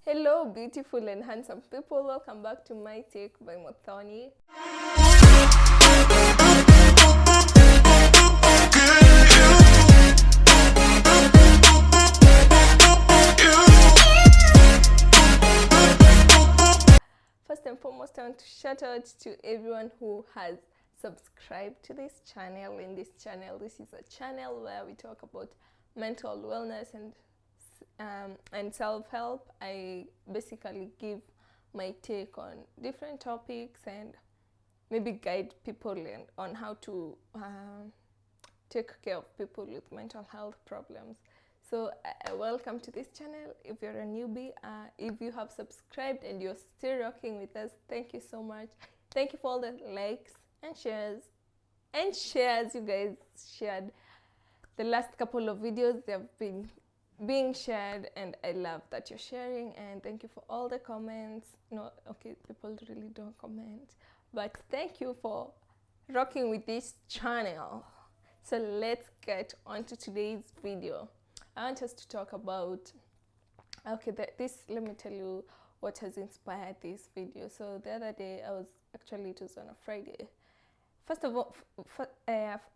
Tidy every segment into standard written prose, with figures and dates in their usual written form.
Hello, beautiful and handsome people. Welcome back to My Take by Mothoni. First and foremost, I want to shout out to everyone who has subscribed to this channel. In this channel, this is a channel where we talk about mental wellness and self-help. I basically give my take on different topics and maybe guide people on how to take care of people with mental health problems. So welcome to this channel. If you're a newbie, if you have subscribed and you're still rocking with us, thank you so much. Thank you for all the likes and shares. You guys shared the last couple of videos. They have been being shared and I love that you're sharing, and thank you for all the comments. No, okay, people really don't comment, but thank you for rocking with this channel. So let's get on to today's video. I want us to talk about, let me tell you what has inspired this video. So the other day, it was on a Friday. First of all,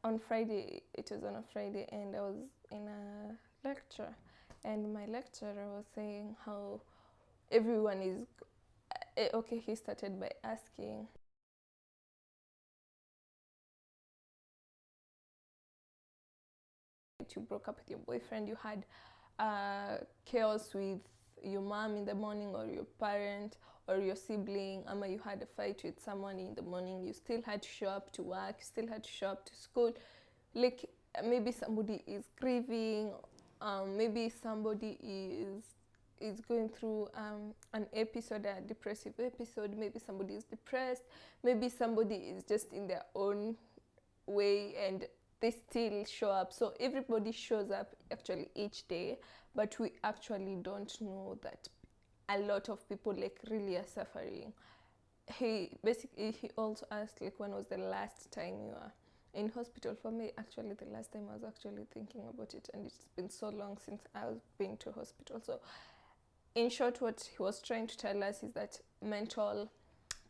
on Friday, it was on a Friday, and I was in a lecture, and my lecturer was saying how everyone is, he started by asking, you broke up with your boyfriend, you had chaos with your mom in the morning, or your parent, or your sibling, you had a fight with someone in the morning, you still had to show up to work, you still had to show up to school. Like maybe somebody is grieving, maybe somebody is going through an episode, a depressive episode, maybe somebody is depressed, maybe somebody is just in their own way and they still show up. So everybody shows up actually each day, but we actually don't know that a lot of people really are suffering. He also asked when was the last time you were in hospital. For me, actually the last time I was actually thinking about it, and it's been so long since I've been to hospital. So in short, what he was trying to tell us is that mental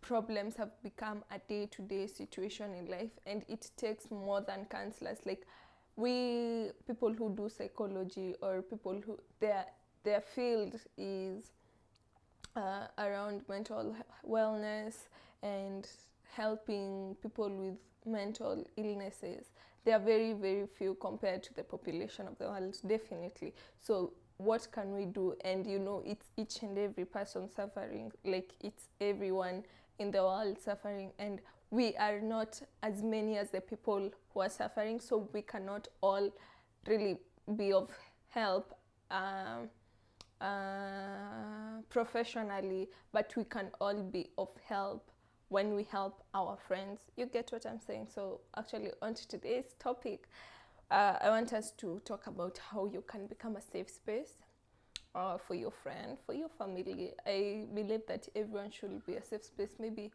problems have become a day-to-day situation in life, and it takes more than counselors. Like people who do psychology, or people who their field is around mental wellness and helping people with mental illnesses, they are very, very few compared to the population of the world, definitely. So what can we do? And it's each and every person suffering, it's everyone in the world suffering, and we are not as many as the people who are suffering, so we cannot all really be of help professionally, but we can all be of help when we help our friends. You get what I'm saying? So actually, on to today's topic, I want us to talk about how you can become a safe space for your friend, for your family. I believe that everyone should be a safe space. Maybe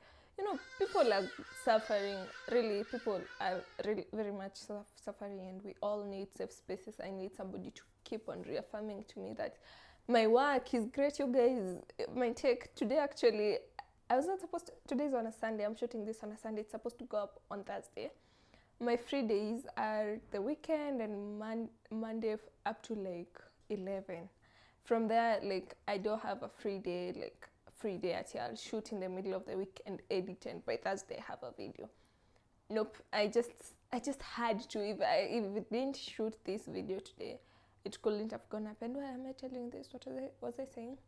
people are suffering, really, people are really very much suffering, and we all need safe spaces. I need somebody to keep on reaffirming to me that my work is great. You guys, my take today, actually, I was not supposed to, today's on a Sunday, I'm shooting this on a Sunday, it's supposed to go up on Thursday. My free days are the weekend and Monday up to 11. From there, I don't have a free day, I'll shoot in the middle of the week and edit, and by Thursday I have a video. Nope, I just had to. If I didn't shoot this video today, it couldn't have gone up. And why am I telling this? What was I saying?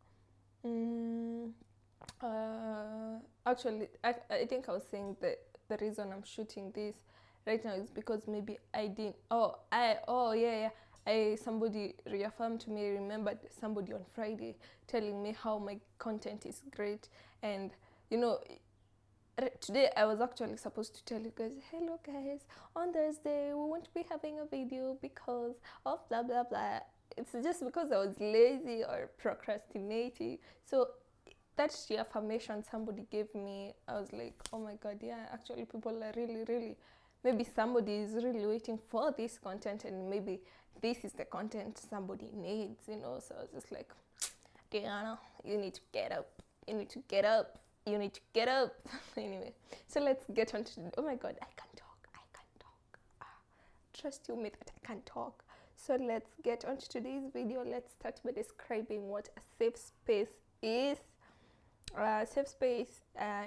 Actually, I think I was saying that the reason I'm shooting this right now is because maybe I didn't. Somebody reaffirmed to me. I remembered somebody on Friday telling me how my content is great, and today I was actually supposed to tell you guys, hello guys, on Thursday we won't be having a video because of blah blah blah. It's just because I was lazy or procrastinating. So that's the affirmation somebody gave me. I was like, oh my god, yeah, actually people are really, maybe somebody is really waiting for this content, and maybe this is the content somebody needs, So I was just like, Diana, You need to get up. You need to get up. You need to get up. Anyway, so let's get on to, oh my God, I can talk. I can talk. Trust you me that I can talk. So let's get on to today's video. Let's start by describing what a safe space is. Safe space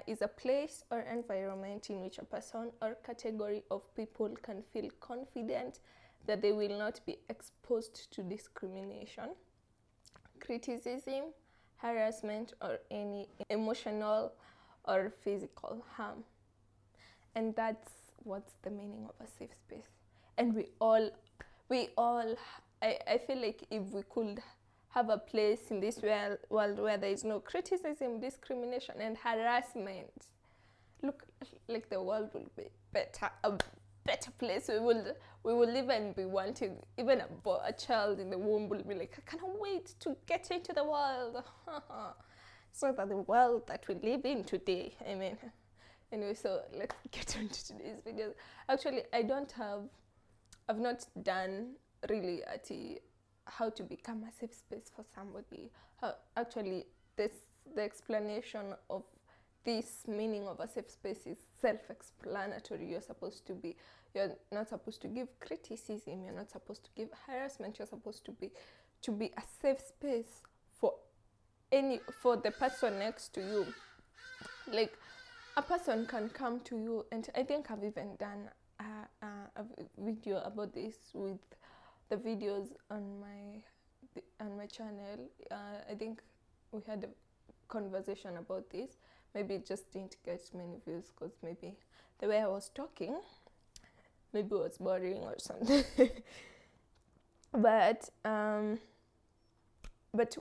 is a place or environment in which a person or category of people can feel confident that they will not be exposed to discrimination, criticism, harassment, or any emotional or physical harm. And that's what's the meaning of a safe space. And we all, I feel like if we could have a place in this world where there is no criticism, discrimination, and harassment, look, like the world will be better, a better place. We will even be wanting, even a child in the womb will be like, I cannot wait to get into the world. So that the world that we live in today, I mean. Anyway, so let's get on to today's video. Actually, I've not done really how to become a safe space for somebody. Actually, the explanation of this meaning of a safe space is self-explanatory. You're not supposed to give criticism. You're not supposed to give harassment. You're supposed to be a safe space for the person next to you. Like, a person can come to you, and I think I've even done a video about this with the videos on my channel. I think we had a conversation about this. Maybe it just didn't get many views because maybe the way I was talking, maybe it was boring or something. But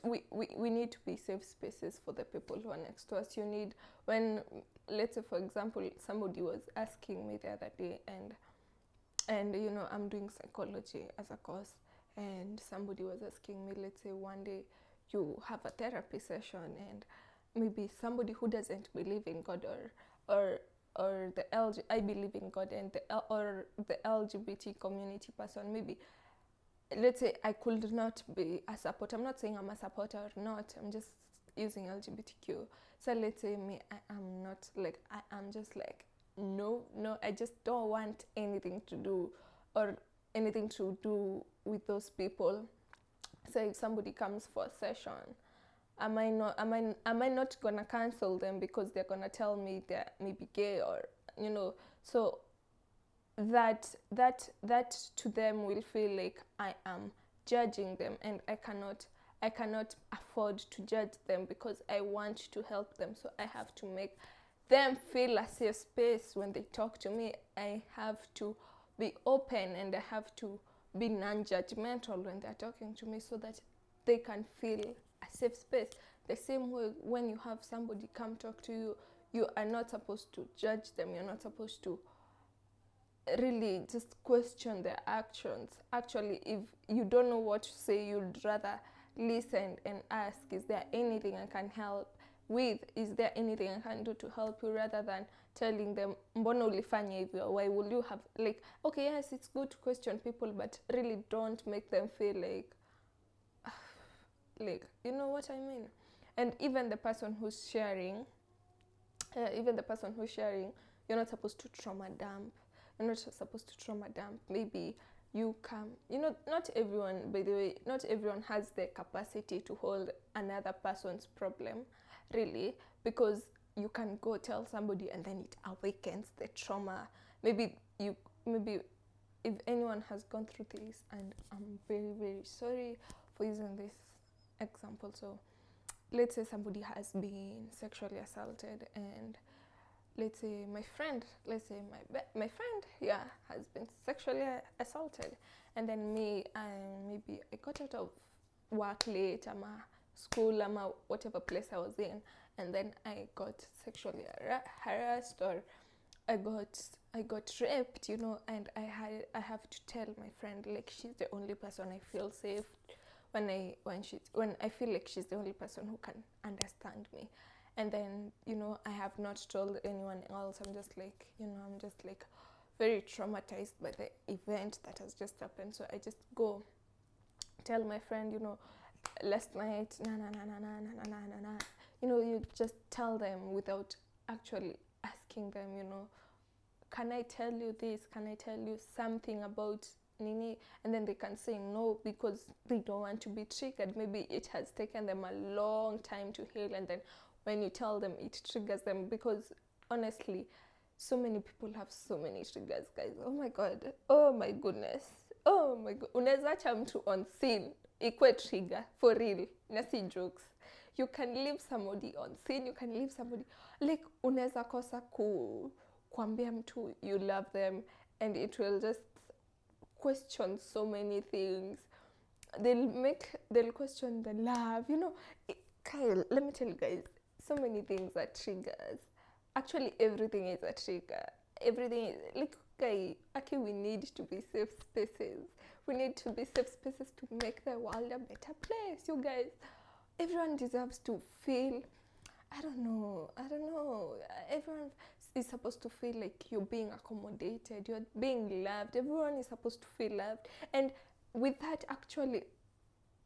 we need to be safe spaces for the people who are next to us. You need, when, let's say for example, somebody was asking me the other day, and you know, I'm doing psychology as a course, and somebody was asking me, let's say one day you have a therapy session, and maybe somebody who doesn't believe in God, or I believe in God, and or the LGBT community person, maybe, let's say I could not be a supporter. I'm not saying I'm a supporter or not, I'm just using LGBTQ. So let's say me, I'm not like, I'm just like, no, I just don't want anything to do with those people. So if somebody comes for a session, am I not gonna cancel them because they're gonna tell me they're maybe gay, or, you know, so that to them will feel like I am judging them, and I cannot afford to judge them because I want to help them. So I have to make them feel a safe space when they talk to me. I have to be open, and I have to be non-judgmental when they're talking to me, so that they can feel a safe space. The same way, when you have somebody come talk to you, you are not supposed to judge them. You're not supposed to really just question their actions. Actually, if you don't know what to say, you'd rather listen and ask, is there anything I can help with? Is there anything I can do to help you? Rather than telling them, mbona ulifanya hivyo? Why will you have, like, okay, yes, it's good to question people, but really don't make them feel like, you know what I mean? And even the person who's sharing, you're not supposed to trauma dump. You're not supposed to trauma dump. Maybe you come, you know, not everyone, by the way, not everyone has the capacity to hold another person's problem, really, because you can go tell somebody and then it awakens the trauma. Maybe if anyone has gone through this, and I'm very, very sorry for using this example. So let's say somebody has been sexually assaulted, and let's say my friend, has been sexually assaulted, and then maybe I got out of work late, school, whatever place I was in, and then I got sexually harassed, or I got raped, you know, and I have to tell my friend, like, she's the only person I feel safe when I feel like she's the only person who can understand me. And then, you know, I have not told anyone else. I'm just like, you know, very traumatized by the event that has just happened. So I just go tell my friend, you know, last night, na na na na na na na na na. You know, you just tell them without actually asking them, you know, can I tell you this? Can I tell you something about Nini? And then they can say no because they don't want to be triggered. Maybe it has taken them a long time to heal, and then when you tell them, it triggers them. Because honestly, so many people have so many triggers, guys. Oh my god, oh my goodness, oh my god. Unaweza acha mtu on scene ikwe trigger for real, na si jokes. You can leave somebody on scene, you can leave somebody like unaweza kosa kuambia mtu you love them, and it will just question so many things. They'll question the love, you know. Kyle, let me tell you guys, so many things are triggers. Actually, everything is a trigger. Everything is like, okay, we need to be safe spaces. We need to be safe spaces to make the world a better place, you guys. Everyone deserves to feel, I don't know, everyone is supposed to feel like you're being accommodated, you're being loved. Everyone is supposed to feel loved. And with that, actually,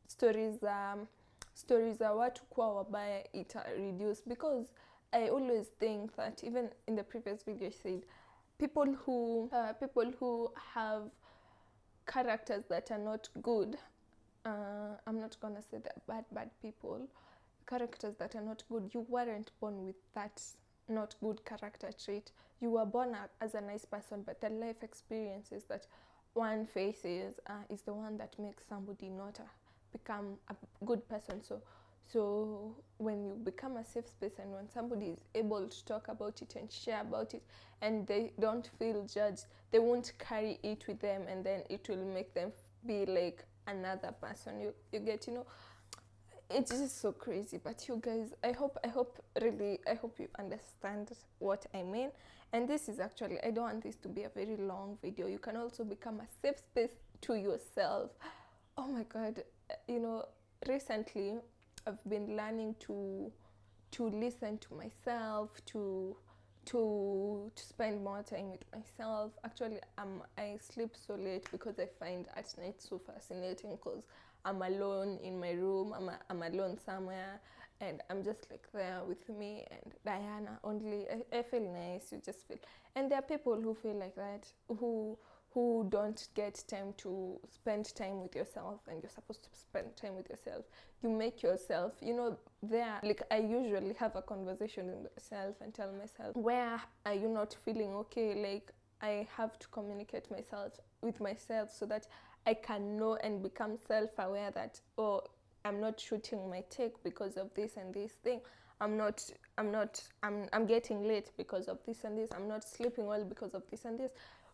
stories za watu kuwa wabaya ita reduce, because I always think that, even in the previous video I said, people who have characters that are not good, I'm not gonna say they're bad people, characters that are not good, you weren't born with that not good character trait. You were born as a nice person, but the life experiences that one faces is the one that makes somebody not become a good person. So when you become a safe space, and when somebody is able to talk about it and share about it, and they don't feel judged, they won't carry it with them, and then it will make them be like another person. You get, you know, it's just so crazy. But you guys, I hope you understand what I mean. And this is actually, I don't want this to be a very long video. You can also become a safe space to yourself. Oh my god, you know, recently I've been learning to listen to myself, to spend more time with myself. Actually, I sleep so late because I find at night so fascinating, because I'm alone in my room, I'm alone somewhere, and I'm just like there with me and Diana only. I feel nice, you just feel. And there are people who feel like that, who don't get time to spend time with yourself, and you're supposed to spend time with yourself. You make yourself, you know, there, like I usually have a conversation with myself and tell myself, where are you not feeling okay? Like I have to communicate with myself so that I can know and become self-aware that, oh, I'm not shooting my take because of this and this thing. I'm getting late because of this and this. I'm not sleeping well because of this and this.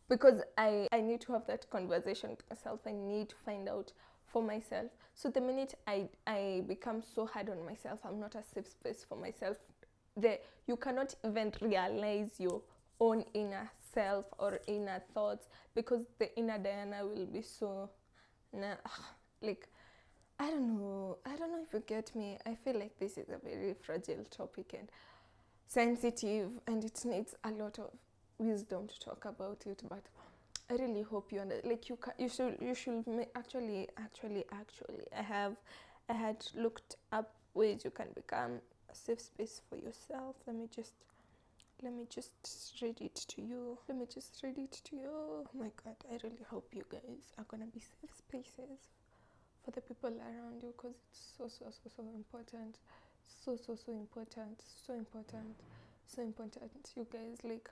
Because I need to have that conversation with myself. I need to find out for myself. So the minute I become so hard on myself, I'm not a safe space for myself. You cannot even realize your own inner self or inner thoughts, because the inner Diana will be so like, I don't know if you get me. I feel like this is a very fragile topic and sensitive, and it needs a lot of wisdom to talk about it. But I really hope you understand. Like you should actually I had looked up ways you can become a safe space for yourself. Let me just read it to you. Oh my god, I really hope you guys are gonna be safe spaces for the people around you, because it's so important. So important, you guys. Like,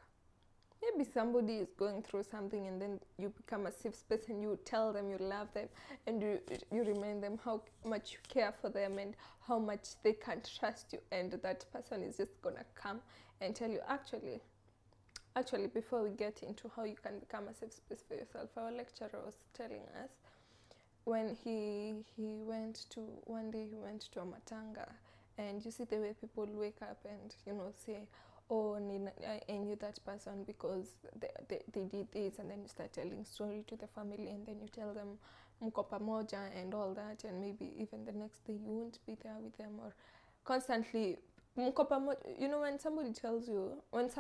maybe somebody is going through something, and then you become a safe space, and you tell them you love them, and you remind them how much you care for them and how much they can trust you, and that person is just gonna come and tell you, actually, before we get into how you can become a safe space for yourself, our lecturer was telling us, when he went to a matanga, and you see the way people wake up and, you know, say, oh, I knew that person because they did this, and then you start telling story to the family, and then you tell them mko pamoja and all that, and maybe even the next day you won't be there with them, or constantly mko pamoja. You know, when somebody tells you, when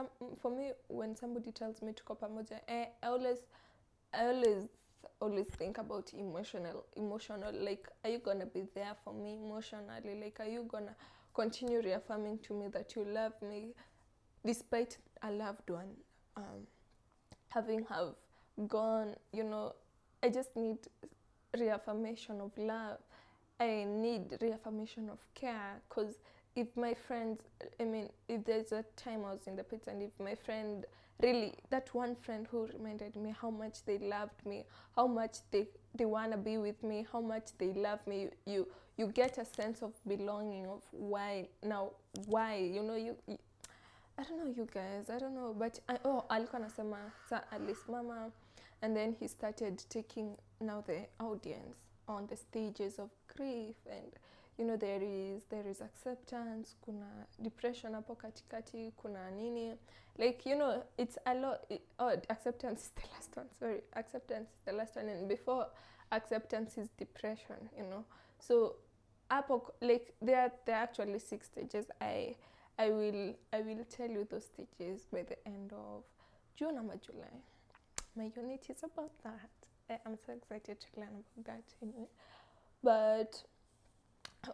somebody tells me tuko pamoja, I always always think about emotional, like, are you gonna be there for me emotionally? Like, are you gonna continue reaffirming to me that you love me despite a loved one having have gone? I just need reaffirmation of love. I need reaffirmation of care, because if my friends, if there's a time I was in the pits, and if my friend, really, that one friend who reminded me how much they loved me, how much they want to be with me, how much they love me, you get a sense of belonging, of why, you I don't know, you guys, I don't know, but alikuwa nasema sa alisimama, and then he started taking now the audience on the stages of grief, and there is acceptance, kuna depression hapo katikati, kuna nini, like, it's a lot. Acceptance is the last one, sorry, acceptance is the last one, and before acceptance is depression, so hapo, like, there are actually 6 stages. I will tell you those stages by the end of June or July. My unit is about that. I'm so excited to learn about that anyway. But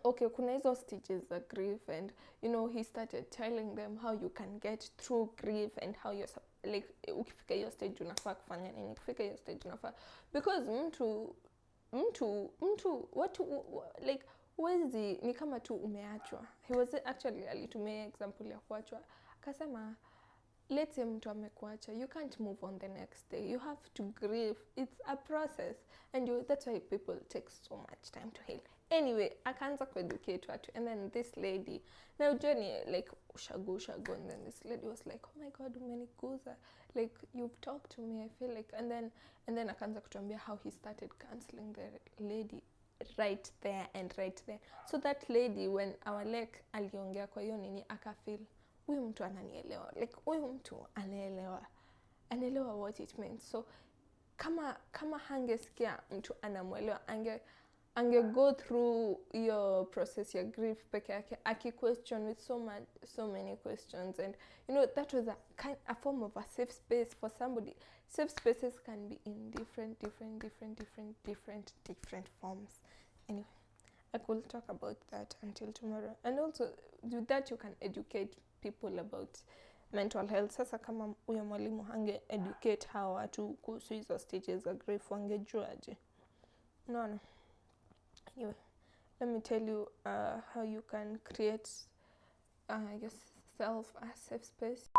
okay, kuna hizo stages of grief, and he started telling them how you can get through grief, and how you're like, ukifika hiyo stage unafaa kufanya nini, ukifika hiyo stage unafaa, because mtu watu like wezi ni kama tu umeachwa. He was actually alitumia example ya kuachwa, akasema let's say mtu amekuacha, you can't move on the next day, you have to grieve, it's a process, and that's why people take so much time to heal. Anyway, akaanza kueducate watu, and then this lady, now Johnny, like, ushago, and then this lady was like, oh my god, umeniguza, like, you've talked to me, I feel like, and then akaanza kutuambia how he started counseling the lady right there, so that lady, when our like aliongea kwa hiyo nini, akafeel huyu mtu ananielewa, like, huyu mtu anaelewa what it means. So kama hangesikia mtu anamuelewa, ange go through your process ya grief peke yake, question with so many questions, and that was a form of a safe space for somebody. Safe spaces can be in different forms. Anyway, I could talk about that until tomorrow, and also with that you can educate people about mental health. Sasa kama huyo mwalimu hange educate hawa watu kuhusu hizo stages za grief, wangejuaje? No. Anyway, let me tell you how you can create yourself a safe space.